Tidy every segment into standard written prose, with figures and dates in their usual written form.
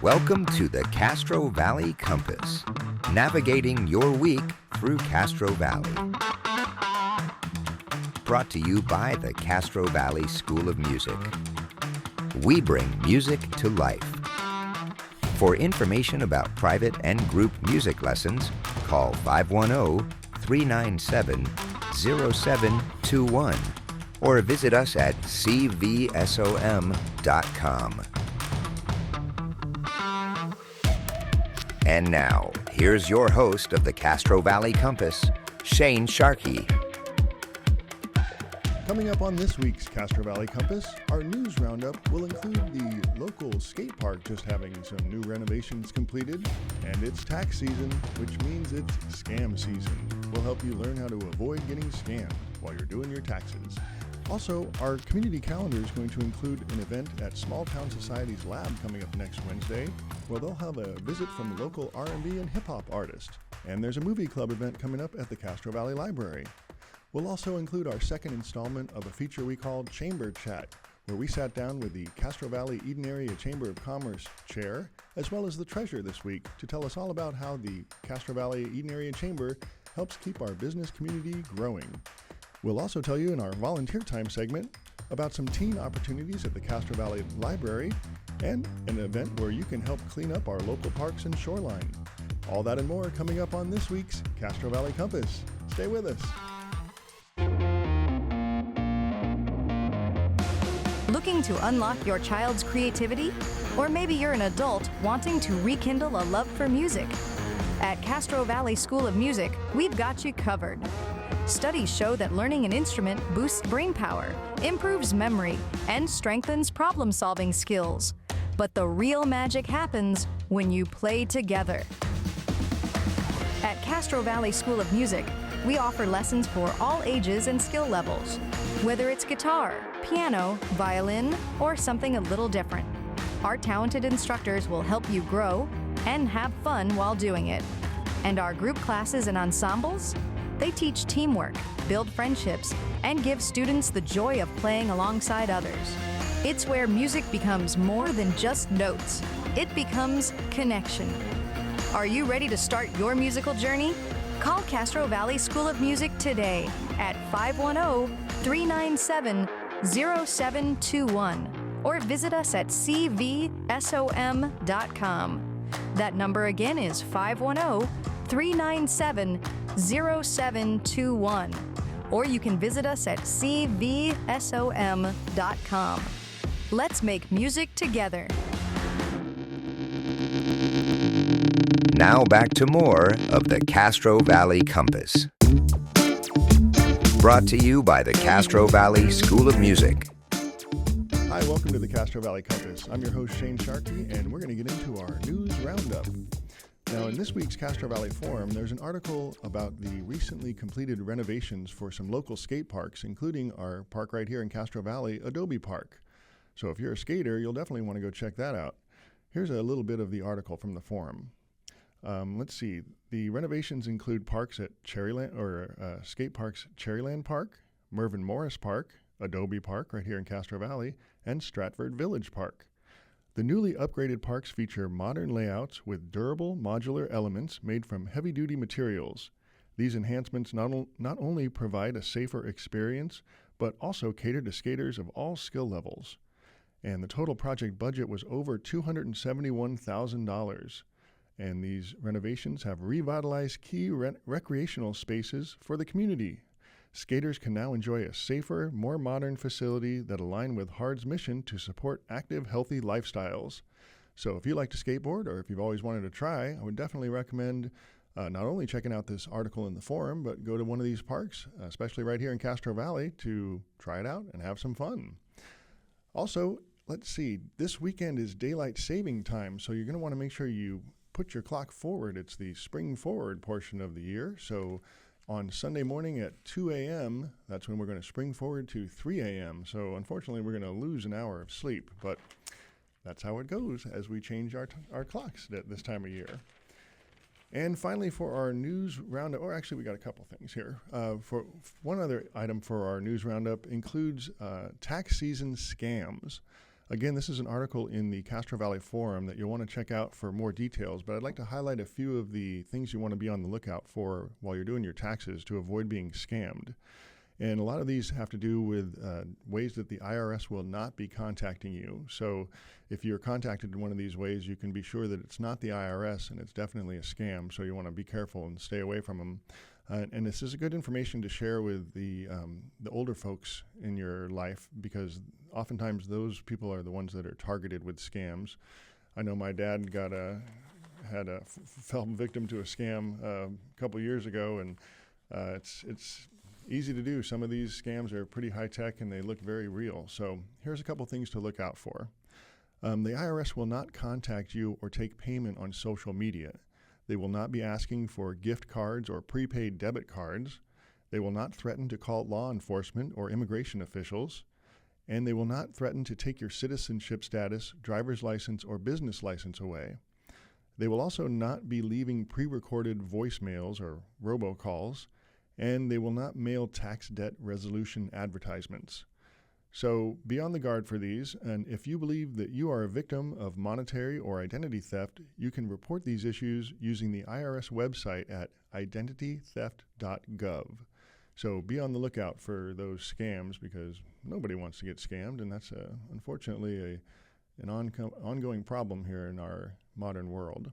Welcome to the Castro Valley Compass, navigating your week through Castro Valley. Brought to you by the Castro Valley School of Music. We bring music to life. For information about private and group music lessons, call 510-397-0721 or visit us at cvsom.com. And now, here's your host of the Castro Valley Compass, Shane Sharkey. Coming up on this week's Castro Valley Compass, our news roundup will include the local skate park just having some new renovations completed, and it's tax season, which means it's scam season. We'll help you learn how to avoid getting scammed while you're doing your taxes. Also, our community calendar is going to include an event at Small Town Society's lab coming up next Wednesday, where they'll have a visit from a local R&B and hip-hop artist. And there's a movie club event coming up at the Castro Valley Library. We'll also include our second installment of a feature we called Chamber Chat, where we sat down with the Castro Valley Eden Area Chamber of Commerce chair, as well as the treasurer this week, to tell us all about how the Castro Valley Eden Area Chamber helps keep our business community growing. We'll also tell you in our volunteer time segment about some teen opportunities at the Castro Valley Library and an event where you can help clean up our local parks and shoreline. All that and more coming up on this week's Castro Valley Compass. Stay with us. Looking to unlock your child's creativity? Or maybe you're an adult wanting to rekindle a love for music? At Castro Valley School of Music, we've got you covered. Studies show that learning an instrument boosts brain power, improves memory, and strengthens problem-solving skills. But the real magic happens when you play together. At Castro Valley School of Music, we offer lessons for all ages and skill levels, whether it's guitar, piano, violin, or something a little different. Our talented instructors will help you grow and have fun while doing it. And our group classes and ensembles? They teach teamwork, build friendships, and give students the joy of playing alongside others. It's where music becomes more than just notes. It becomes connection. Are you ready to start your musical journey? Call Castro Valley School of Music today at 510-397-0721 or visit us at cvsom.com. That number again is 510-397-0721, or you can visit us at cvsom.com. Let's make music together. Now back to more of the Castro Valley Compass. Brought to you by the Castro Valley School of Music. Hi, welcome to the Castro Valley Compass. I'm your host, Shane Sharkey, and we're going to get into our news roundup. Now, in this week's Castro Valley Forum, there's an article about the recently completed renovations for some local skate parks, including our park right here in Castro Valley, Adobe Park. So if you're a skater, you'll definitely want to go check that out. Here's a little bit of the article from the forum. Let's see. The renovations include parks at skate parks Cherryland Park, Mervyn Morris Park, Adobe Park right here in Castro Valley, and Stratford Village Park. The newly upgraded parks feature modern layouts with durable modular elements made from heavy-duty materials. These enhancements not only provide a safer experience, but also cater to skaters of all skill levels. And the total project budget was over $271,000. And these renovations have revitalized key recreational spaces for the community. Skaters can now enjoy a safer, more modern facility that align with HARD's mission to support active, healthy lifestyles. So if you like to skateboard or if you've always wanted to try, I would definitely recommend not only checking out this article in the forum, but go to one of these parks, especially right here in Castro Valley, to try it out and have some fun. Also, let's see, this weekend is daylight saving time, so you're going to want to make sure you put your clock forward. It's the spring forward portion of the year, so on Sunday morning at 2 a.m., that's when we're going to spring forward to 3 a.m. So unfortunately, we're going to lose an hour of sleep, but that's how it goes as we change our clocks at this time of year. And finally, for our news roundup, or actually we got a couple things here. For one other item for our news roundup includes tax season scams. Again, this is an article in the Castro Valley Forum that you'll want to check out for more details, but I'd like to highlight a few of the things you want to be on the lookout for while you're doing your taxes to avoid being scammed. And a lot of these have to do with ways that the IRS will not be contacting you. So if you're contacted in one of these ways, you can be sure that it's not the IRS and it's definitely a scam. So you want to be careful and stay away from them. And this is good information to share with the older folks in your life, because oftentimes those people are the ones that are targeted with scams. I know my dad fell victim to a scam a couple years ago, and it's easy to do. Some of these scams are pretty high tech and they look very real. So here's a couple things to look out for. The IRS will not contact you or take payment on social media. They will not be asking for gift cards or prepaid debit cards. They will not threaten to call law enforcement or immigration officials. And they will not threaten to take your citizenship status, driver's license, or business license away. They will also not be leaving pre-recorded voicemails or robocalls, and they will not mail tax debt resolution advertisements. So be on the guard for these, and if you believe that you are a victim of monetary or identity theft, you can report these issues using the IRS website at identitytheft.gov. So be on the lookout for those scams, because nobody wants to get scammed, and that's unfortunately an ongoing problem here in our modern world.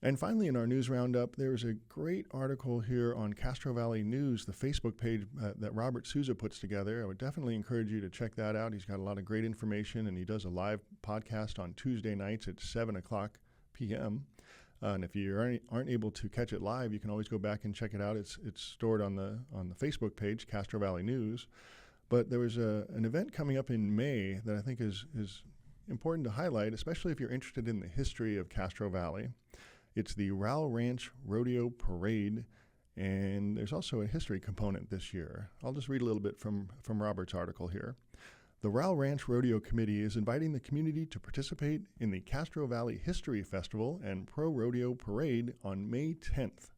And finally, in our news roundup, there's a great article here on Castro Valley News, the Facebook page that Robert Souza puts together. I would definitely encourage you to check that out. He's got a lot of great information, and he does a live podcast on Tuesday nights at 7 o'clock p.m. And if you aren't able to catch it live, you can always go back and check it out. It's stored on the Facebook page, Castro Valley News. But there was an event coming up in May that I think is important to highlight, especially if you're interested in the history of Castro Valley. It's the Rowell Ranch Rodeo Parade, and there's also a history component this year. I'll just read a little bit from Robert's article here. The Rowell Ranch Rodeo Committee is inviting the community to participate in the Castro Valley History Festival and Pro Rodeo Parade on May 10th.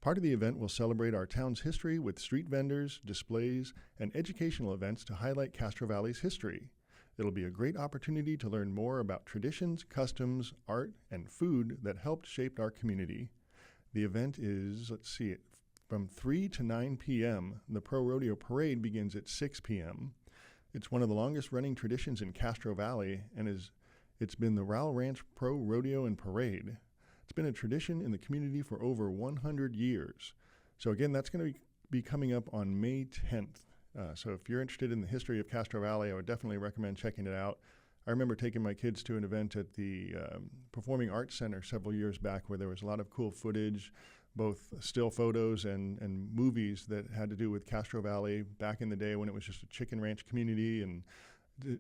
Part of the event will celebrate our town's history with street vendors, displays, and educational events to highlight Castro Valley's history. It'll be a great opportunity to learn more about traditions, customs, art, and food that helped shape our community. The event is, from 3 to 9 p.m. The Pro Rodeo Parade begins at 6 p.m. It's one of the longest running traditions in Castro Valley, and it's been the Rowell Ranch Pro Rodeo and Parade. It's been a tradition in the community for over 100 years. So again, that's going to be coming up on May 10th. So if you're interested in the history of Castro Valley, I would definitely recommend checking it out. I remember taking my kids to an event at the Performing Arts Center several years back where there was a lot of cool footage, both still photos and movies that had to do with Castro Valley back in the day when it was just a chicken ranch community. And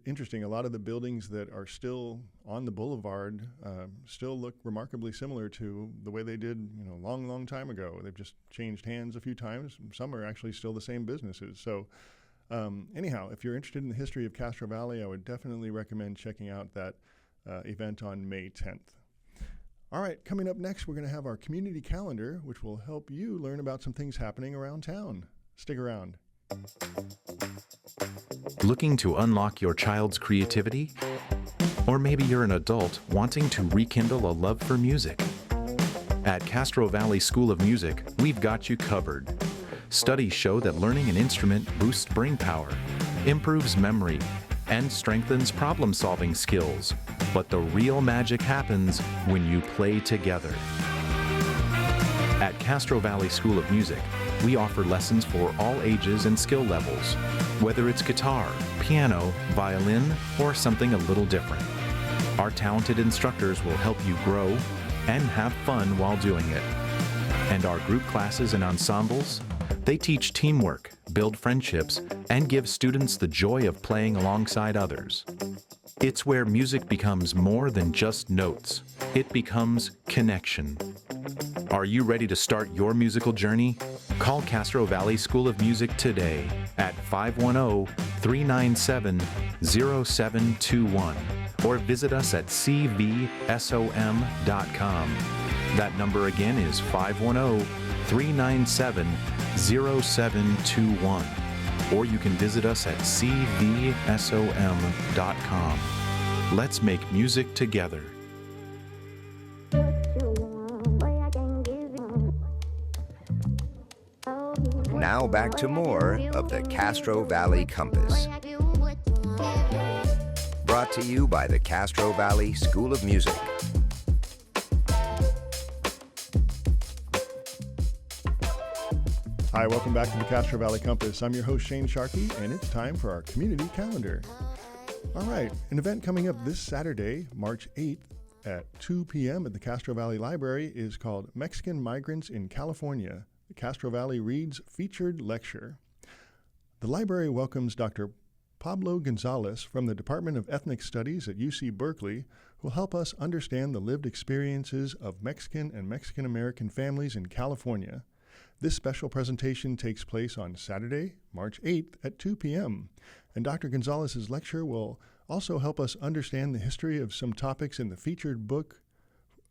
interesting, a lot of the buildings that are still on the boulevard still look remarkably similar to the way they did, a long time ago. They've just changed hands a few times. Some are actually still the same businesses. So anyhow, if you're interested in the history of Castro Valley, I would definitely recommend checking out that event on May 10th. All right, coming up next, we're going to have our community calendar, which will help you learn about some things happening around town. Stick around. Looking to unlock your child's creativity? Or maybe you're an adult wanting to rekindle a love for music. At Castro Valley School of Music, we've got you covered. Studies show that learning an instrument boosts brain power, improves memory, and strengthens problem-solving skills. But the real magic happens when you play together. At Castro Valley School of Music, we offer lessons for all ages and skill levels, whether it's guitar, piano, violin, or something a little different. Our talented instructors will help you grow and have fun while doing it. And our group classes and ensembles, they teach teamwork, build friendships, and give students the joy of playing alongside others. It's where music becomes more than just notes. It becomes connection. Are you ready to start your musical journey? Call Castro Valley School of Music today at 510-397-0721 or visit us at cvsom.com. That number again is 510-397-0721, or you can visit us at cvsom.com. Let's make music together. Now back to more of the Castro Valley Compass. Brought to you by the Castro Valley School of Music. Hi, welcome back to the Castro Valley Compass. I'm your host, Shane Sharkey, and it's time for our community calendar. All right, an event coming up this Saturday, March 8th at 2 p.m. at the Castro Valley Library is called Mexican Migrants in California, the Castro Valley Reads Featured Lecture. The library welcomes Dr. Pablo Gonzalez from the Department of Ethnic Studies at UC Berkeley, who will help us understand the lived experiences of Mexican and Mexican-American families in California. This special presentation takes place on Saturday, March 8th at 2 p.m., and Dr. Gonzalez's lecture will also help us understand the history of some topics in the featured book.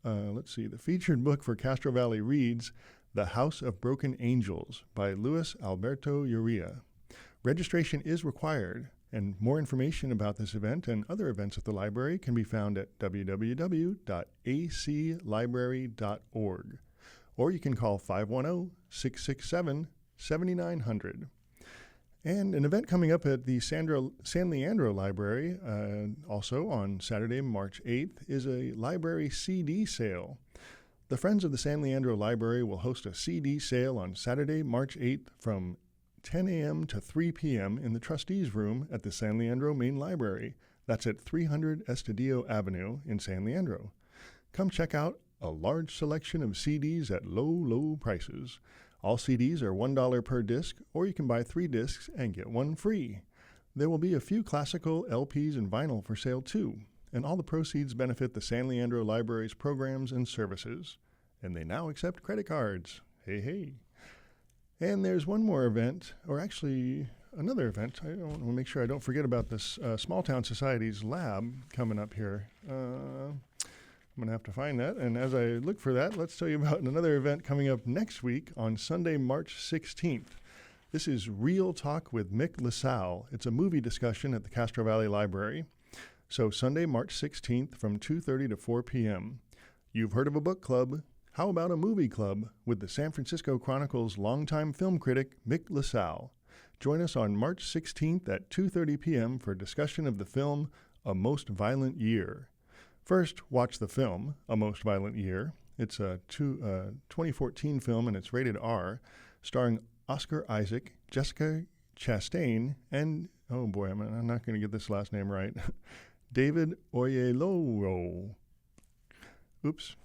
The featured book for Castro Valley Reads, The House of Broken Angels by Luis Alberto Urrea. Registration is required, and more information about this event and other events at the library can be found at www.aclibrary.org. Or you can call 510-667-7900. And an event coming up at the San Leandro Library, also on Saturday, March 8th, is a library CD sale. The Friends of the San Leandro Library will host a CD sale on Saturday, March 8th from 10 a.m. to 3 p.m. in the Trustees Room at the San Leandro Main Library. That's at 300 Estadio Avenue in San Leandro. Come check out a large selection of CDs at low prices. All CDs are $1 per disc, or you can buy 3 discs and get 1 free. There will be a few classical LPs and vinyl for sale too, and all the proceeds benefit the San Leandro Library's programs and services. And they now accept credit cards. Hey. And there's one more event, or actually another event. I want to make sure I don't forget about this Small Town Society's lab coming up here. I'm going to have to find that. And as I look for that, let's tell you about another event coming up next week on Sunday, March 16th. This is Real Talk with Mick LaSalle. It's a movie discussion at the Castro Valley Library. So Sunday, March 16th from 2:30 to 4 p.m. You've heard of a book club. How about a movie club with the San Francisco Chronicle's longtime film critic, Mick LaSalle? Join us on March 16th at 2:30 p.m. for a discussion of the film A Most Violent Year. First, watch the film, A Most Violent Year. It's a 2014 film, and it's rated R, starring Oscar Isaac, Jessica Chastain, and, oh boy, I'm not going to get this last name right, David Oyelowo. Oops.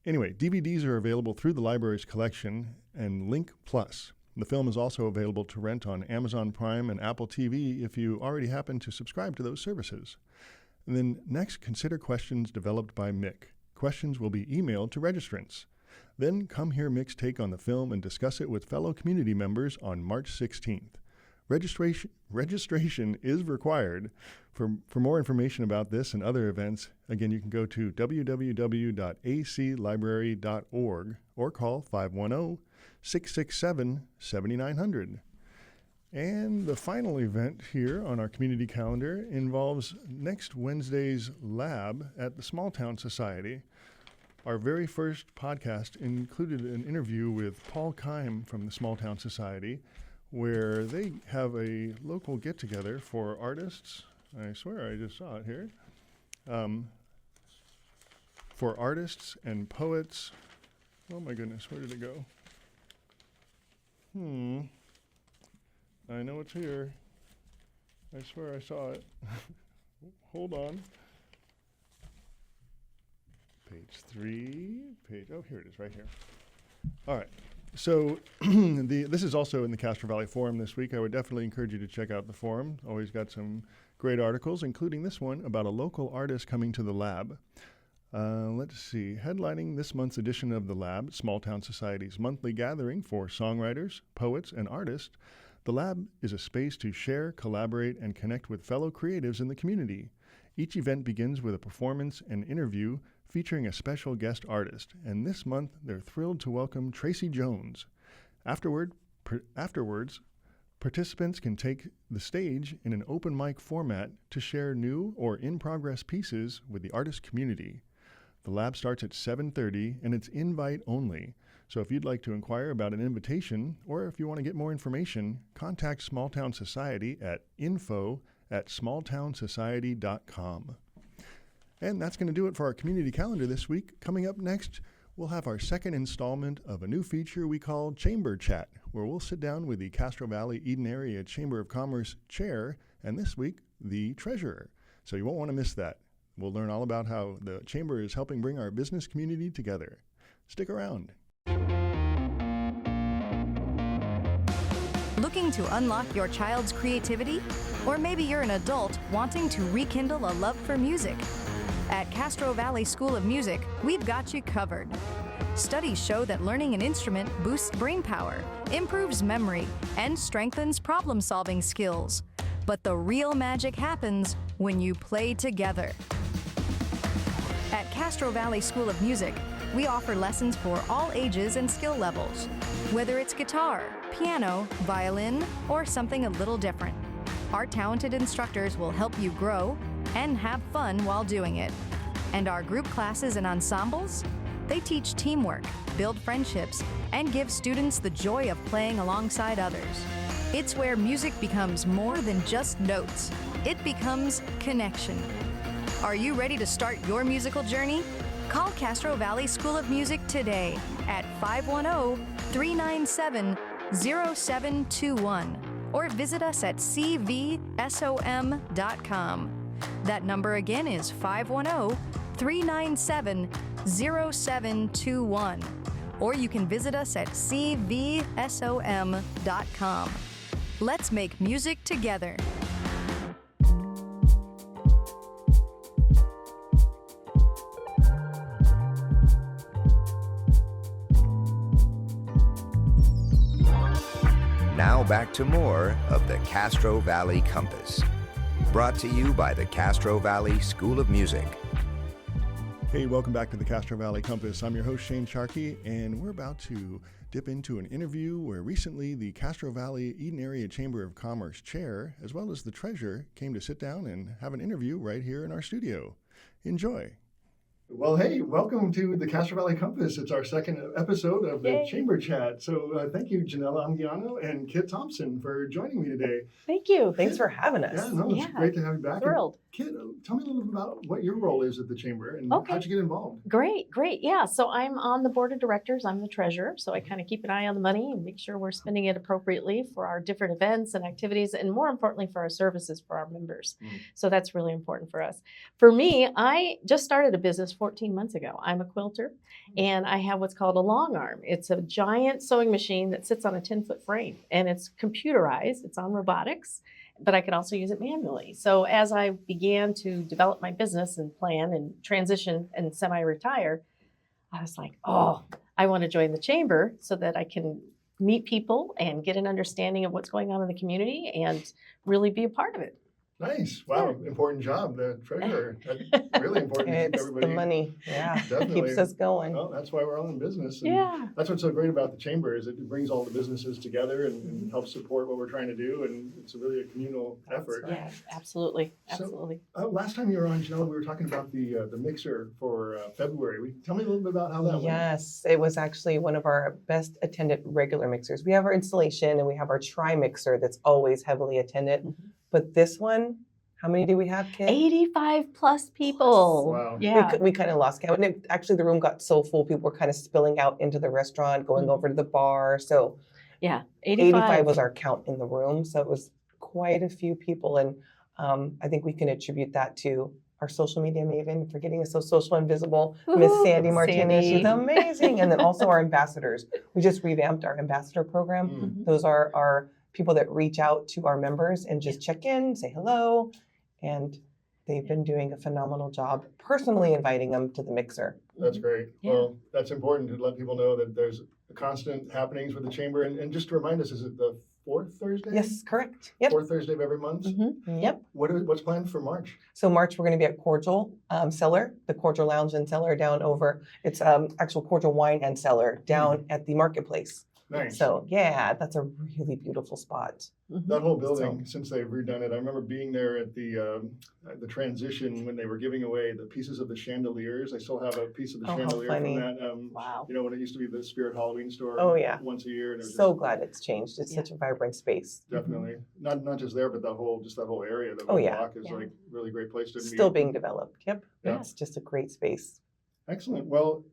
Anyway, DVDs are available through the library's collection and Link Plus. The film is also available to rent on Amazon Prime and Apple TV if you already happen to subscribe to those services. And then next, consider questions developed by Mick. Questions will be emailed to registrants. Then come hear Mick's take on the film and discuss it with fellow community members on March 16th. Registration is required. For more information about this and other events, again, you can go to www.aclibrary.org or call 510-667-7900. And the final event here on our community calendar involves next Wednesday's lab at the Small Town Society. Our very first podcast included an interview with Paul Keim from the Small Town Society, where they have a local get-together for artists. I swear I just saw it here. For artists and poets. Oh my goodness, where did it go? I know it's here. I swear I saw it. Hold on. Page 3. Oh, here it is, right here. All right. So this is also in the Castro Valley Forum this week. I would definitely encourage you to check out the forum. Always got some great articles, including this one about a local artist coming to the lab. Let's see. Headlining this month's edition of the Lab, Small Town Society's monthly gathering for songwriters, poets, and artists, the Lab is a space to share, collaborate, and connect with fellow creatives in the community. Each event begins with a performance and interview featuring a special guest artist, and this month they're thrilled to welcome Tracy Jones. Afterwards, Participants can take the stage in an open mic format to share new or in-progress pieces with the artist community. The lab starts at 7:30 and it's invite only. So if you'd like to inquire about an invitation or if you want to get more information, contact Small Town Society at info@smalltownsociety.com. And that's going to do it for our community calendar this week. Coming up next, we'll have our second installment of a new feature we call Chamber Chat, where we'll sit down with the Castro Valley Eden Area Chamber of Commerce chair, and this week, the treasurer. So you won't want to miss that. We'll learn all about how the chamber is helping bring our business community together. Stick around. Looking to unlock your child's creativity? Or maybe you're an adult wanting to rekindle a love for music. At Castro Valley School of Music, we've got you covered. Studies show that learning an instrument boosts brain power, improves memory, and strengthens problem-solving skills. But the real magic happens when you play together. At Castro Valley School of Music, we offer lessons for all ages and skill levels, whether it's guitar, piano, violin, or something a little different. Our talented instructors will help you grow and have fun while doing it. And our group classes and ensembles? They teach teamwork, build friendships, and give students the joy of playing alongside others. It's where music becomes more than just notes. It becomes connection. Are you ready to start your musical journey? Call Castro Valley School of Music today at 510-397-0721 or visit us at cvsom.com. That number again is 510-397-0721. Or you can visit us at cvsom.com. Let's make music together. Now back to more of the Castro Valley Compass. Brought to you by the Castro Valley School of Music. Hey, welcome back to the Castro Valley Compass. I'm your host, Shane Sharkey, and we're about to dip into an interview where recently the Castro Valley Eden Area Chamber of Commerce chair, as well as the treasurer, came to sit down and have an interview right here in our studio. Enjoy. Well, hey, welcome to the Castro Valley Compass. It's our second episode of the Chamber Chat. So thank you, Janella, Anguiano, and Kit Thompson for joining me today. Thank you. Thanks for having us. Yeah, no, it's great to have you back. Thrilled. Kit, tell me a little bit about what your role is at the Chamber and how'd you get involved? Great. Yeah, so I'm on the board of directors. I'm the treasurer, so I kind of keep an eye on the money and make sure we're spending it appropriately for our different events and activities, and more importantly, for our services for our members. So that's really important for us. For me, I just started a business 14 months ago. I'm a quilter, and I have what's called a long arm. It's a giant sewing machine that sits on a 10-foot frame, and it's computerized. It's on robotics, but I can also use it manually. So as I began to develop my business and plan and transition and semi-retire, I was like, oh, I want to join the chamber so that I can meet people and get an understanding of what's going on in the community and really be a part of it. Nice. Wow. Yeah. Important job, the treasurer. That's really important. It's everybody. The money. Yeah. Definitely. Keeps us going. Well, that's why we're all in business. And yeah. That's what's so great about the chamber is it brings all the businesses together and helps support what we're trying to do. And it's really a communal effort. Yeah, absolutely. Absolutely. So, last time you were on, Janella, we were talking about the mixer for February. Tell me a little bit about how that went. Yes. It was actually one of our best attended regular mixers. We have our installation and we have our tri-mixer that's always heavily attended. Mm-hmm. But this one, how many do we have, Kit? 85 plus people. Wow. Yeah. We kind of lost count. And actually, the room got so full, people were kind of spilling out into the restaurant, going over to the bar. So yeah, 85 was our count in the room. So it was quite a few people. And I think we can attribute that to our social media maven for getting us so social and visible. Miss Sandy Martinez, she's amazing. And then also our ambassadors. We just revamped our ambassador program. Mm-hmm. Those are our people that reach out to our members and just check in, say hello. And they've been doing a phenomenal job personally inviting them to the mixer. That's great. Yeah. Well, that's important to let people know that there's constant happenings with the chamber. And just to remind us, is it the fourth Thursday? Yes, correct. Yep. Fourth Thursday of every month? Mm-hmm. Yep. What's planned for March? So March, we're going to be at Cordial Cellar, the Cordial Lounge and Cellar down over, it's actual Cordial Wine and Cellar down at the marketplace. Nice. So yeah, that's a really beautiful spot. That whole building, since they've redone it, I remember being there at the transition when they were giving away the pieces of the chandeliers. I still have a piece of the Oh, how chandelier funny. from that. Wow. You know, when it used to be the Spirit Halloween store. Oh, yeah. Once a year. And it was So glad it's changed. It's Yeah. such a vibrant space. definitely not just there, but that whole area. The Oh, whole yeah. block is Yeah. like really great place to meet. Still being developed. Yep. Yeah. It's just a great space. Excellent. Well,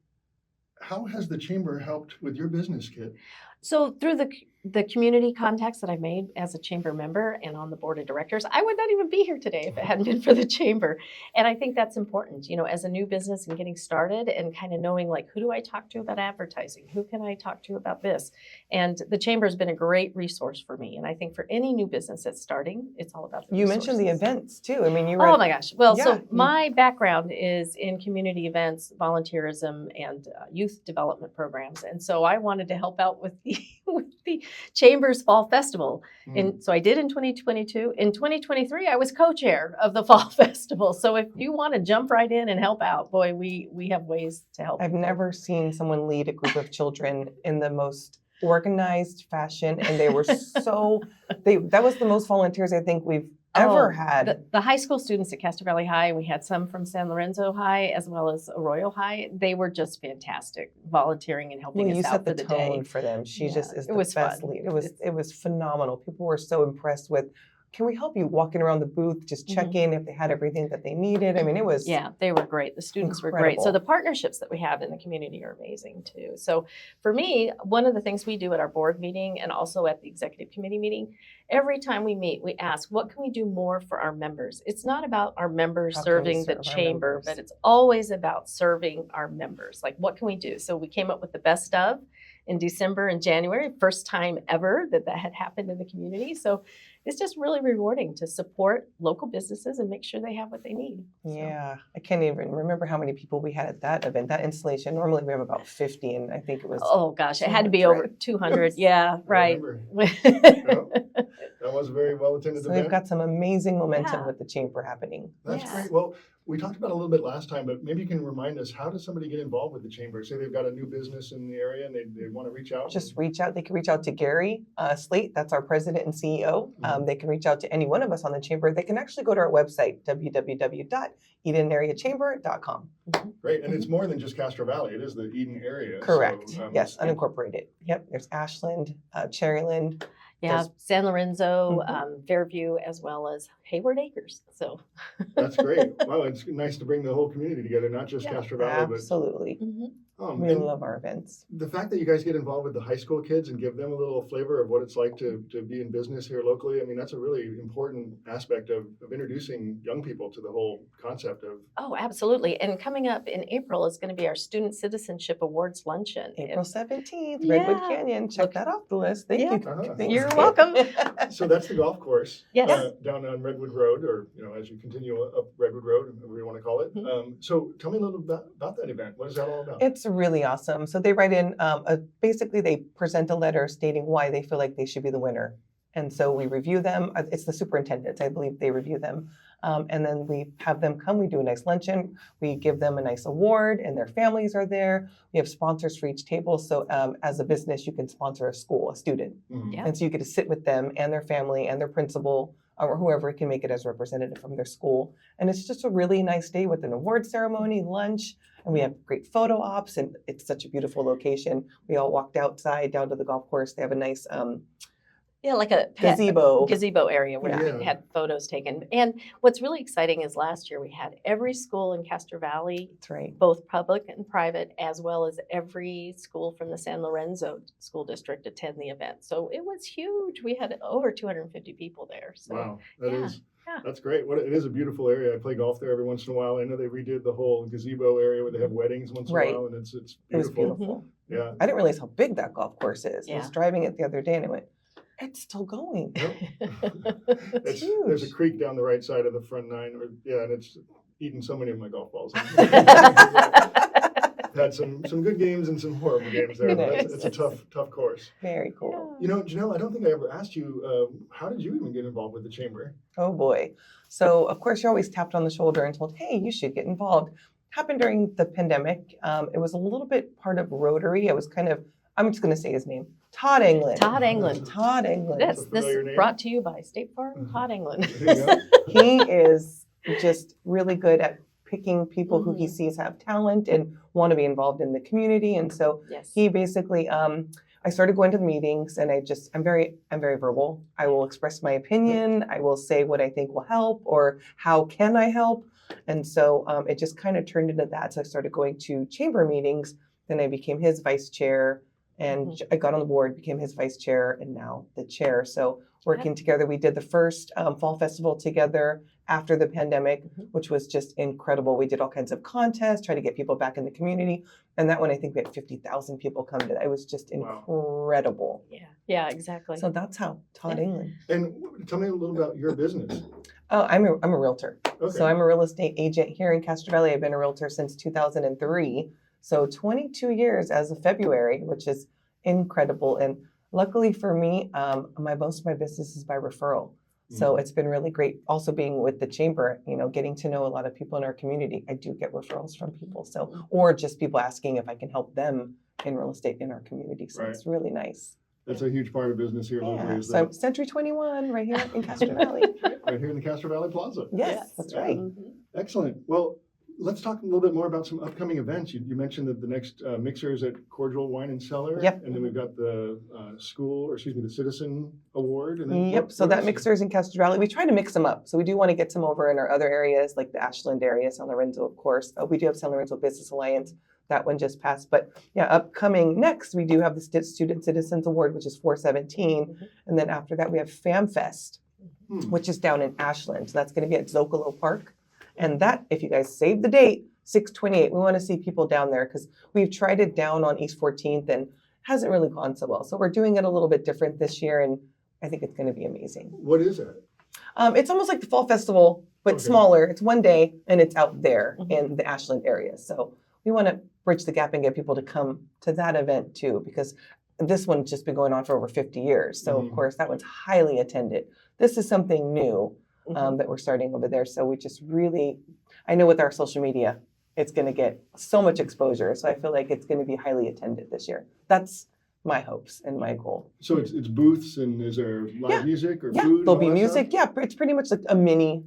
how has the chamber helped with your business, Kit? So through the community contacts that I've made as a chamber member and on the board of directors, I would not even be here today if it hadn't been for the chamber. And I think that's important, you know, as a new business and getting started and kind of knowing like, who do I talk to about advertising? Who can I talk to about this? And the chamber has been a great resource for me. And I think for any new business that's starting, it's all about the You mentioned the resources. events too. I mean, you were. Oh my gosh. Well, Yeah, so you- my background is in community events, volunteerism, and youth development programs. And so I wanted to help out with the Chamber's Fall Festival. And so I did in 2022. In 2023, I was co-chair of the Fall Festival. So if you want to jump right in and help out, boy, we have ways to help. I've people. never seen someone lead a group of children in the most organized fashion, and they were that was the most volunteers I think we've ever had. The high school students at Castro Valley High, we had some from San Lorenzo High as well as Arroyo High. They were just fantastic, volunteering and helping Well, you us set out the for the tone day. for them. She Yeah, just is it the was best fun. lead. It was phenomenal. People were so impressed with. Can we help you walking around the booth, just checking if they had everything that they needed? I mean, it was Yeah, they were great. The students were great. So incredible. the partnerships that we have in the community are amazing too. So for me, one of the things we do at our board meeting and also at the executive committee meeting, every time we meet, we ask, what can we do more for our members? It's not about our members How can we serving the serve our chamber, members? but it's always about serving our members. Like, what can we do? So we came up with the best of in December and January, first time ever that had happened in the community. So it's just really rewarding to support local businesses and make sure they have what they need. So, Yeah, I can't even remember how many people we had at that event, that installation. Normally we have about 50, and I think it was. oh gosh, it had to be 200, over right? 200. Yeah, right. That was a very well attended So event. we've got some amazing momentum Yeah. with the chamber happening. That's Yeah. great. Well, we talked about it a little bit last time, but maybe you can remind us, how does somebody get involved with the chamber? Say they've got a new business in the area and they want to reach out. Just reach out. They can reach out to Gary Slate. That's our president and CEO. They can reach out to any one of us on the chamber. They can actually go to our website, www.edenareachamber.com. Great. And it's more than just Castro Valley. It is the Eden area. Correct. So, Yes, unincorporated. Yep. There's Ashland, Cherryland. Yeah, There's- San Lorenzo, Mhm. Fairview, as well as Hayward Acres. So That's great. Wow, it's nice to bring the whole community together, not just Yeah. Castro Valley, Absolutely. mhm. but We and love our events. the fact that you guys get involved with the high school kids and give them a little flavor of what it's like to be in business here locally. I mean, that's a really important aspect of introducing young people to the whole concept of. Oh, absolutely. And coming up in April is going to be our Student Citizenship Awards Luncheon. April 17th, Redwood Yeah. Canyon. Check Look- that off the list. Thank Yeah. you. Uh-huh. Thank You're you. welcome. So that's the golf course. Yes. Down on Redwood Road, or as you continue up Redwood Road, whatever you want to call it. Mhm. So tell me a little bit about that event. What is that all about? It's really awesome. So they write in, basically they present a letter stating why they feel like they should be the winner. And so we review them. It's the superintendents, I believe they review them. And then we have them come, we do a nice luncheon. We give them a nice award and their families are there. We have sponsors for each table. So as a business, you can sponsor a school, a student. Mhm. Yeah. And so you get to sit with them and their family and their principal or whoever can make it as a representative from their school. And it's just a really nice day with an award ceremony, lunch, and we have great photo ops, and it's such a beautiful location. We all walked outside down to the golf course. They have a nice Yeah, like a gazebo area where Yeah. we had photos taken. And what's really exciting is last year we had every school in Castro Valley, That's right. both public and private, as well as every school from the San Lorenzo School District attend the event. So it was huge. We had over 250 people there. So Wow, that yeah, is yeah. that's great. It is a beautiful area. I play golf there every once in a while. I know they redid the whole gazebo area where they have weddings once in Right. a while, and it's It was beautiful. beautiful. Yeah. I didn't realize how big that golf course is. I Yeah. was driving it the other day and I went, it's still going. There's a huge. creek down the right side of the front nine, and it's eaten so many of my golf balls. Had some good games and some horrible games there. But it's a tough course. Very cool. Janelle, I don't think I ever asked you, how did you even get involved with the chamber? Oh boy. So of course you're always tapped on the shoulder and told, hey, you should get involved. Happened during the pandemic. It was a little bit part of Rotary. I was kind of I'm just going to say his name. Todd England. Todd England. Todd England. Yes, That's a this familiar is name. brought to you by State Farm, Todd England. There you go. He is just really good at picking people who he Mhm. sees have talent and want to be involved in the community. And so Yes. he basically, I started going to the meetings, and I'm very verbal. I will express my opinion. I will say what I think will help, or how can I help. And so it just kind of turned into that. So I started going to chamber meetings. Then I became his vice chair, and I got on the board, became his vice chair, and now the chair. So working together, we did the first fall festival together after the pandemic, which was just incredible. We did all kinds of contests, try to get people back in the community. And that one, I think we had 50,000 people come to that. It was just incredible. Yeah, exactly. So that's how Todd England. And tell me a little about your business. Oh, I'm a realtor. Okay. So I'm a real estate agent here in Castro Valley. I've been a realtor since 2003. So 22 years as of February, which is incredible. And luckily for me, most of my business is by referral. So it's been really great. Also being with the chamber, getting to know a lot of people in our community. I do get referrals from people. So, or just people asking if I can help them in real estate in our community. So it's really nice. That's a huge part of business here locally. Yeah. Is So that I'm Century 21 right here in Castro Valley. right here in the Castro Valley Plaza. Yes, that's right. Excellent. Well, let's talk a little bit more about some upcoming events. You mentioned that the next mixer is at Cordial Wine and Cellar. Yep. And then we've got the the Citizen Award. And then Yep. So that mixer is in Castro Valley. We try to mix them up. So we do want to get some over in our other areas, like the Ashland area, San Lorenzo, of course. We do have San Lorenzo Business Alliance. That one just passed. But yeah, upcoming next, we do have the Student Citizens Award, which is 4/17. And then after that, we have FamFest, which is down in Ashland. So that's going to be at Zocalo Park. And that, if you guys save the date, 6/28, we want to see people down there because we've tried it down on East 14th and hasn't really gone so well. So we're doing it a little bit different this year, and I think it's going to be amazing. What is it? It's almost like the Fall Festival, but smaller. It's one day, and it's out there in the Ashland area. So we want to bridge the gap and get people to come to that event too, because this one's just been going on for over 50 years. So of course, that one's highly attended. This is something new. That we're starting over there. So we just really, I know with our social media, it's going to get so much exposure. So I feel like it's going to be highly attended this year. That's my hopes and my goal. So it's booths, and is there live music or food? There'll be music. Yeah, it's pretty much like a mini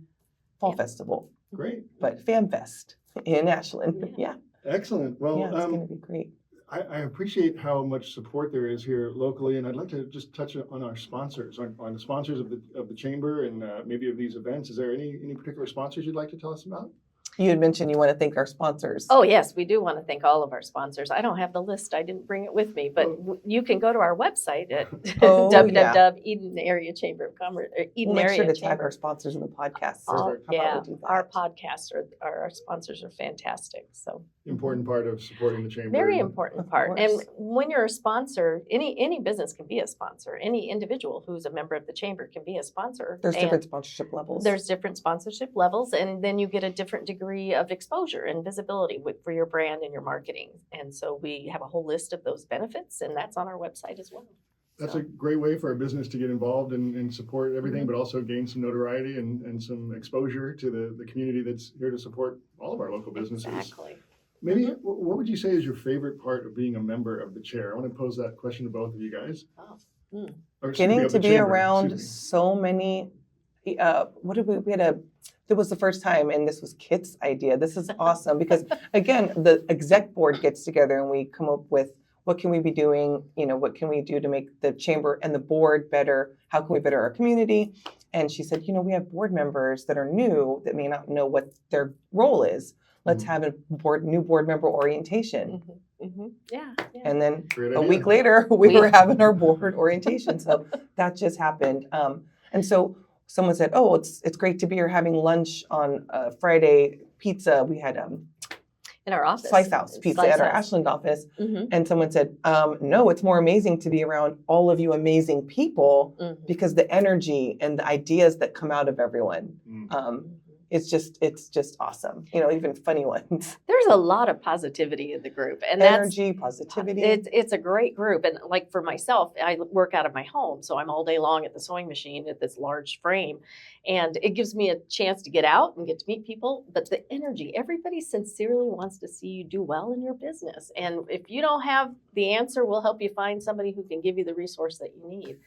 fall festival. Great. But FamFest in Ashland. Yeah. Excellent. Well, it's going to be great. I appreciate how much support there is here locally, and I'd like to just touch on our sponsors, on the sponsors of the chamber and maybe of these events. Is there any particular sponsors you'd like to tell us about? You had mentioned you want to thank our sponsors. Oh, yes, we do want to thank all of our sponsors. I don't have the list. I didn't bring it with me, but you can go to our website at www.Eden Area Chamber of Commerce. We'll make sure to tag our sponsors in the podcast. Our podcasts our sponsors are fantastic. So important part of supporting the chamber. Very important part. And when you're a sponsor, any business can be a sponsor. Any individual who's a member of the chamber can be a sponsor. There's different sponsorship levels. There's different sponsorship levels, and then you get a different degree of exposure and visibility for your brand and your marketing. And so we have a whole list of those benefits, and that's on our website as well. That's a great way for a business to get involved and support everything, but also gain some notoriety and some exposure to the community that's here to support all of our local businesses. Exactly. Maybe what would you say is your favorite part of being a member of the chair? I want to pose that question to both of you guys. Getting to be around so many. It was the first time, and this was Kit's idea. This is awesome because, again, the exec board gets together and we come up with what can we be doing, what can we do to make the chamber and the board better? How can we better our community? And she said, we have board members that are new that may not know what their role is. Let's have a new board member orientation. Yeah. And then a week later, we were having our board orientation. So that just happened. And so someone said, "Oh, it's great to be here having lunch on Friday. Pizza. We had in our office, Slice House pizza at our Ashland office." And someone said, "No, it's more amazing to be around all of you amazing people because the energy and the ideas that come out of everyone it's just awesome. Even funny ones. There's a lot of positivity in the group, and Energy, positivity. It's a great group. And like for myself, I work out of my home, so I'm all day long at the sewing machine at this large frame, and it gives me a chance to get out and get to meet people. But the energy, everybody sincerely wants to see you do well in your business. And if you don't have the answer, we'll help you find somebody who can give you the resource that you need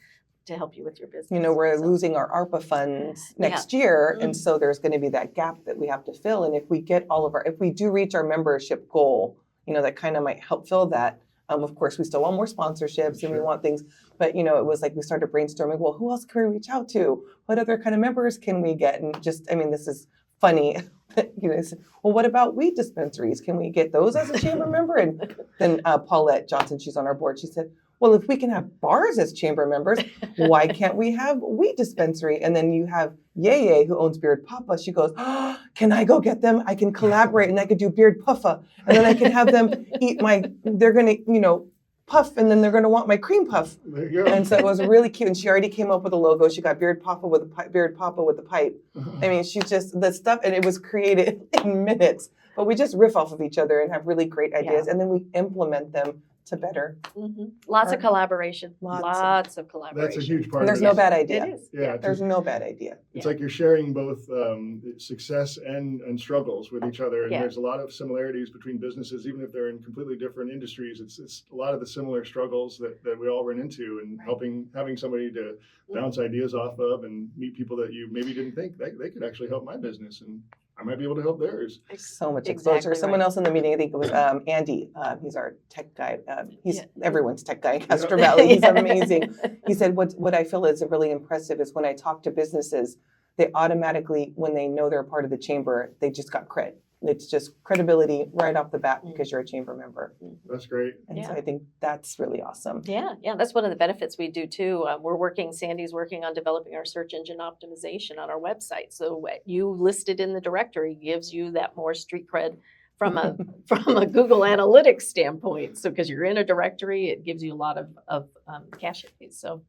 to help you with your business. We're losing our ARPA funds next year, and so there's going to be that gap that we have to fill. And if we get if we do reach our membership goal, that kind of might help fill that. Of course, we still want more sponsorships and we want things, but it was like we started brainstorming. Well, who else can we reach out to? What other kind of members can we get? And this is funny. Well, what about weed dispensaries? Can we get those as a chamber member? And then Paulette Johnson, she's on our board. She said, well, if we can have bars as chamber members, why can't we have weed dispensary? And then you have Yeye, who owns Beard Papa. She goes, oh, can I go get them? I can collaborate and I could do Beard Puffa. And then I can have them eat they're going to, puff, and then they're going to want my cream puff. There you go. And so it was really cute. And she already came up with a logo. She got Beard Papa with the pipe. I mean, she's just the stuff, and it was created in minutes. But we just riff off of each other and have really great ideas, and then we implement them to better. Lots of collaboration. Lots of collaboration. That's a huge part And there's of it. no bad idea. It is. Yeah, There's no bad idea. it's like you're sharing both success and struggles with each other, and there's a lot of similarities between businesses, even if they're in completely different industries. It's a lot of the similar struggles that we all run into, and having somebody to bounce ideas off of and meet people that you maybe didn't think they could actually help my business, and I might be able to help theirs. So much exposure. Exactly Someone else in the meeting, I think it was Andy. He's our tech guy. He's everyone's tech guy in Castro Valley. He's amazing. He said, what I feel is really impressive is when I talk to businesses, they automatically, when they know they're a part of the chamber, they just got cred. It's just credibility right off the bat because you're a chamber member. That's great. And so I think that's really awesome. Yeah, that's one of the benefits we do too. Sandy's working on developing our search engine optimization on our website. So what you listed in the directory gives you that more street cred from a Google Analytics standpoint. So because you're in a directory, it gives you a lot of cache hits. So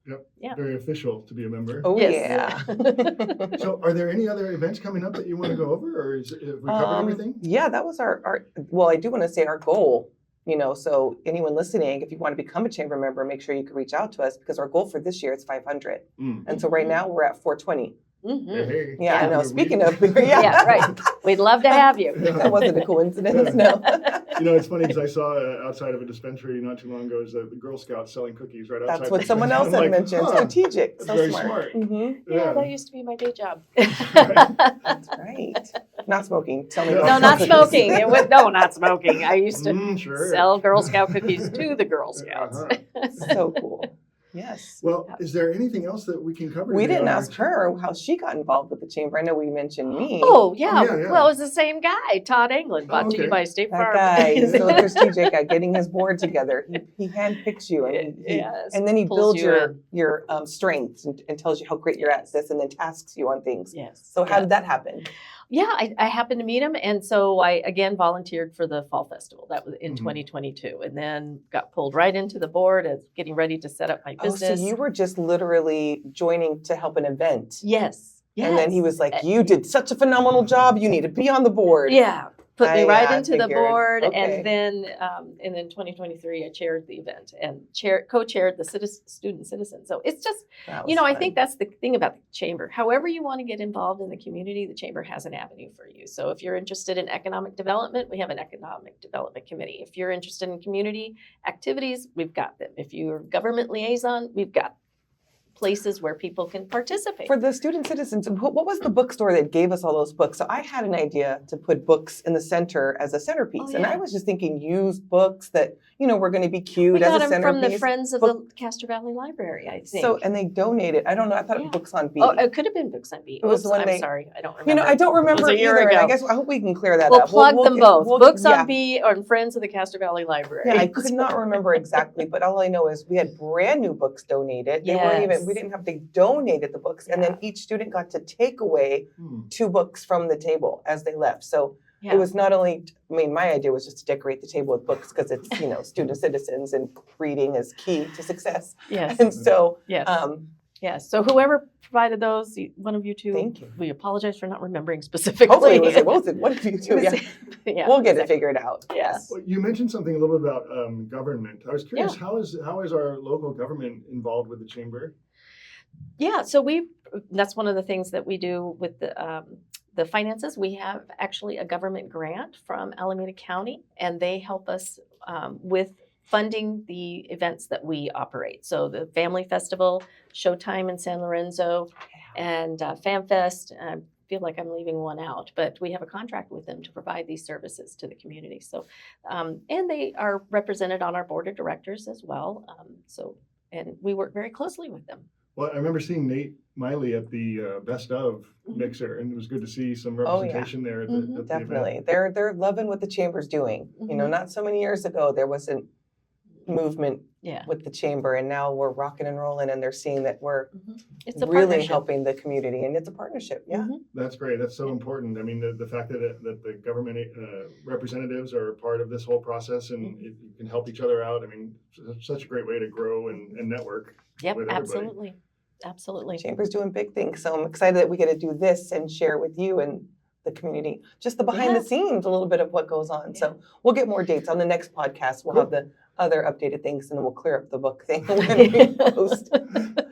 Very official to be a member. Oh yes. yeah. So are there any other events coming up that you want to go over, or have we covered everything? Yeah, that was our well, I do want to say our goal. So anyone listening, if you want to become a chamber member, make sure you can reach out to us, because our goal for this year is 500. And so right now we're at 420. Hey. Yeah, I know. Speaking of, right. We'd love to have you. That wasn't a coincidence, no. It's funny because I saw outside of a dispensary not too long ago is the Girl Scouts selling cookies right outside. That's what the someone dispensary. else I'm had like, mentioned. Strategic. That's So very smart. smart. Yeah, that used to be my day job. That's right. Not smoking. Tell me about No, not cookies. smoking. Not smoking. I used to Sure. sell Girl Scout cookies to the Girl Scouts. So cool. Yes. Well, is there anything else that we can cover? We today didn't on our ask her how she got involved with the chamber. I know we mentioned me. Oh, yeah. yeah. Well, it was the same guy, Todd England, brought to you okay. by State That Farm. guy is so strategic at getting his board together. He handpicks you, and then he Pulls builds you your strengths and tells you how great you're at this, and then tasks you on things. Yes. So how did that happen? Yeah, I happened to meet him, and so I again volunteered for the fall festival. That was in 2022, and then got pulled right into the board as getting ready to set up my business. Oh, so you were just literally joining to help an event. Yes. And then he was like, "You did such a phenomenal job. You need to be on the board." Yeah, put me right into the figured. board, Okay. and then 2023 I chaired the event and co-chaired the student citizen. So it's just That was I fun. think that's the thing about the chamber. However you want to get involved in the community, the chamber has an avenue for you. So if you're interested in economic development, we have an economic development committee. If you're interested in community activities, we've got them. If you're government liaison, we've got places where people can participate. For the student citizens, what was the bookstore that gave us all those books? So I had an idea to put books in the center as a centerpiece. Oh, And I yeah. was just thinking used books that, were going to be cute we as got a them from centerpiece. the Friends of the Castro Valley Library, I think. So, and they donated. I don't know. I thought it Yeah. was Books on B. Oh, it could have been Books on B. It was Oops, when I'm they- sorry, I don't remember. I don't remember It was a year either. And I ago. guess I hope we can clear that We'll up. plug them both. Books yeah. on B or Friends of the Castro Valley Library. Yeah, I could not remember exactly, but all I know is we had brand new books donated. They weren't even, we didn't have, they donated the books, and then each student got to take away 2 books from the table as they left. So it was not only, my idea was just to decorate the table with books because it's, student citizens and reading is key to success. Yes. And so, Yes. Yes. So whoever provided those, one of you two, Thank you. we apologize for not remembering specifically. Hopefully, what was it? What did you do? Yeah. Yeah, We'll get it exactly. figured out. Yeah. Yes. Well, you mentioned something a little bit about government. I was curious, how is our local government involved with the chamber? Yeah, so that's one of the things that we do with the finances. We have actually a government grant from Alameda County, and they help us with funding the events that we operate. So the Family Festival, Showtime in San Lorenzo, and FanFest. I feel like I'm leaving one out, but we have a contract with them to provide these services to the community. So, and they are represented on our board of directors as well. And we work very closely with them. Well, I remember seeing Nate Miley at the Best of mixer, and it was good to see some representation there at the Definitely. event. They're loving what the chamber's doing. You know, not so many years ago there wasn't movement with the chamber, and now we're rocking and rolling, and they're seeing that we're It's a really partnership. helping the community, and it's a partnership. Yeah. That's great. That's so important. I mean, the fact that the government representatives are part of this whole process and you can help each other out. I mean, it's such a great way to grow and network. Yep, with everybody. absolutely. Absolutely. Chamber's doing big things, so I'm excited that we get to do this and share with you and the community just the behind the scenes, a little bit of what goes on. So we'll get more dates on the next podcast. We'll have the other updated things, and then we'll clear up the book thing when we post.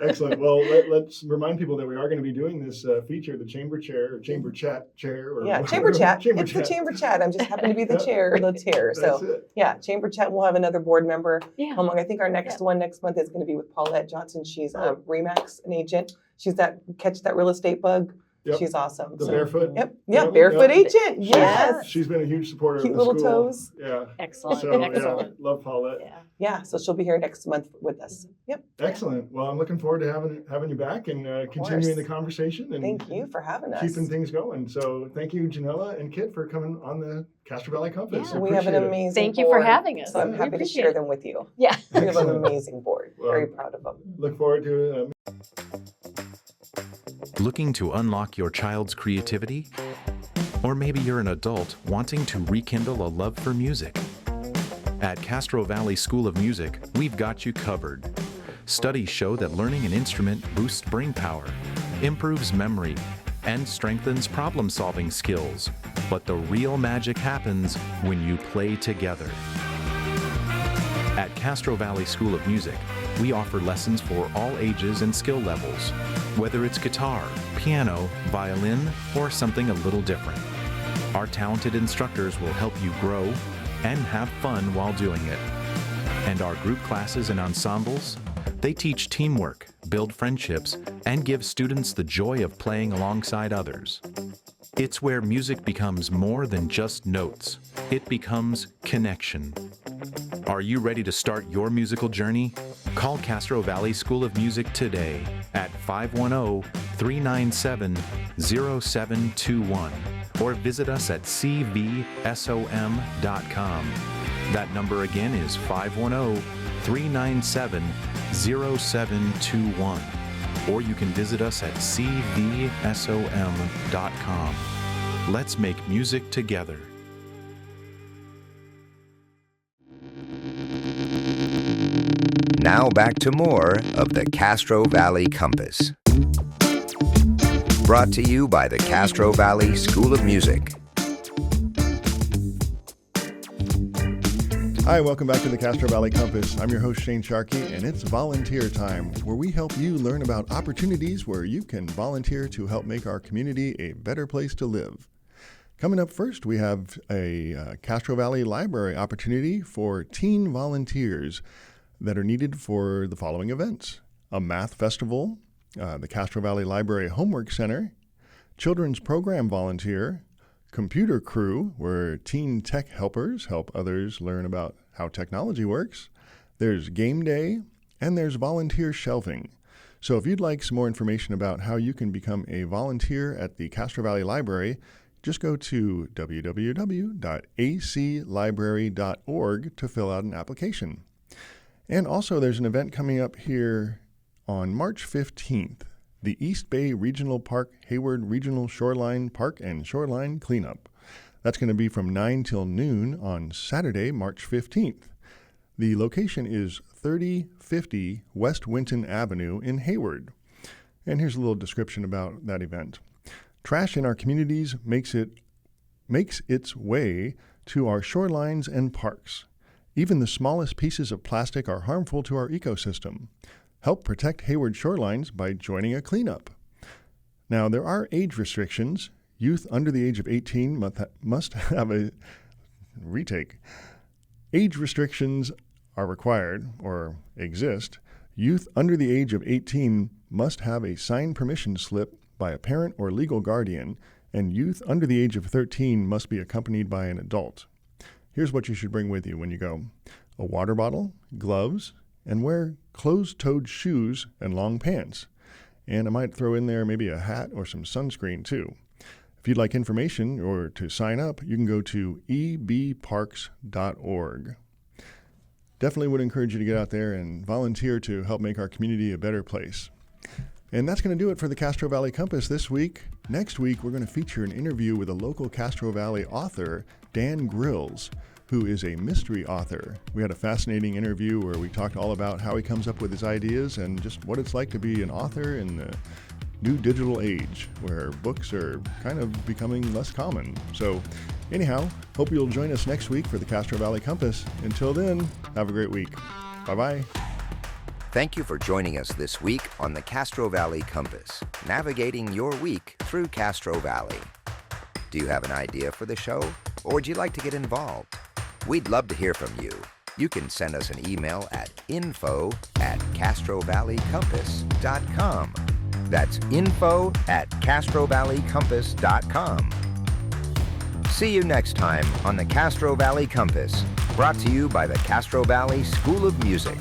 Excellent. Well, let's remind people that we are going to be doing this feature, the chamber chair or chamber chat chair. Or chamber chat. Chamber It's chat. the chamber chat. I'm just happen to be the chair. That's here. That's So it. yeah, chamber chat. We'll have another board member come along. I think our next one next month is going to be with Paulette Johnson. She's a Remax, an agent. She's catch that real estate bug. Yep. She's awesome. The barefoot. Yep. Yeah, barefoot agent. Yes. Yes. She's been a huge supporter Cute of the little school. toes. Yeah. Excellent. So Excellent. yeah, love Paulette. Yeah. Yeah, so she'll be here next month with us. Yep. Excellent. Well, I'm looking forward to having you back and continuing the conversation and Thank you for having us. keeping things going. So thank you, Janella and Kit, for coming on the Castro Valley Compass. Yeah. We have an Appreciate it. amazing Thank you for board, having us. So I'm We happy to appreciate share it. them with you. Yeah. We have an Excellent. amazing board. Well, Very proud of them. Look forward to Looking to unlock your child's creativity? Or maybe you're an adult wanting to rekindle a love for music. At Castro Valley School of Music, we've got you covered. Studies show that learning an instrument boosts brain power, improves memory, and strengthens problem-solving skills. But the real magic happens when you play together. At Castro Valley School of Music, we offer lessons for all ages and skill levels, whether it's guitar, piano, violin, or something a little different. Our talented instructors will help you grow and have fun while doing it. And our group classes and ensembles, they teach teamwork, build friendships, and give students the joy of playing alongside others. It's where music becomes more than just notes. It becomes connection. Are you ready to start your musical journey? Call Castro Valley School of Music today at 510-397-0721 or visit us at cvsom.com. That number again is 510-397-0721. Or you can visit us at cvsom.com. Let's make music together. Now back to more of the Castro Valley Compass. Brought to you by the Castro Valley School of Music. Hi, welcome back to the Castro Valley Compass. I'm your host, Shane Sharkey, and it's volunteer time, where we help you learn about opportunities where you can volunteer to help make our community a better place to live. Coming up first, we have a Castro Valley Library opportunity for teen volunteers that are needed for the following events: a math festival, the Castro Valley Library Homework Center, children's program volunteer, computer crew, where teen tech helpers help others learn about how technology works. There's game day, and there's volunteer shelving. So if you'd like some more information about how you can become a volunteer at the Castro Valley Library, just go to www.aclibrary.org to fill out an application. And also there's an event coming up here on March 15th, the East Bay Regional Park Hayward Regional Shoreline Park and Shoreline Cleanup. That's going to be from 9 till noon on Saturday, March 15th. The location is 3050 West Winton Avenue in Hayward. And here's a little description about that event. Trash in our communities makes its way to our shorelines and parks. Even the smallest pieces of plastic are harmful to our ecosystem. Help protect Hayward shorelines by joining a cleanup. Now, there are age restrictions. Youth under the age of 18 must have a retake. Age restrictions are required or exist. Youth under the age of 18 must have a signed permission slip by a parent or legal guardian, and youth under the age of 13 must be accompanied by an adult. Here's what you should bring with you when you go: a water bottle, gloves, and wear closed-toed shoes and long pants. And I might throw in there maybe a hat or some sunscreen too. If you'd like information or to sign up, you can go to ebparks.org. Definitely would encourage you to get out there and volunteer to help make our community a better place. And that's going to do it for the Castro Valley Compass this week. Next week, we're going to feature an interview with a local Castro Valley author, Dan Grills, who is a mystery author. We had a fascinating interview where we talked all about how he comes up with his ideas and just what it's like to be an author in the new digital age where books are kind of becoming less common. So anyhow, hope you'll join us next week for the Castro Valley Compass. Until then, have a great week. Bye-bye. Thank you for joining us this week on the Castro Valley Compass, navigating your week through Castro Valley. Do you have an idea for the show, or would you like to get involved? We'd love to hear from you. You can send us an email at info@castrovalleycompass.com. That's info@castrovalleycompass.com. See you next time on the Castro Valley Compass, brought to you by the Castro Valley School of Music.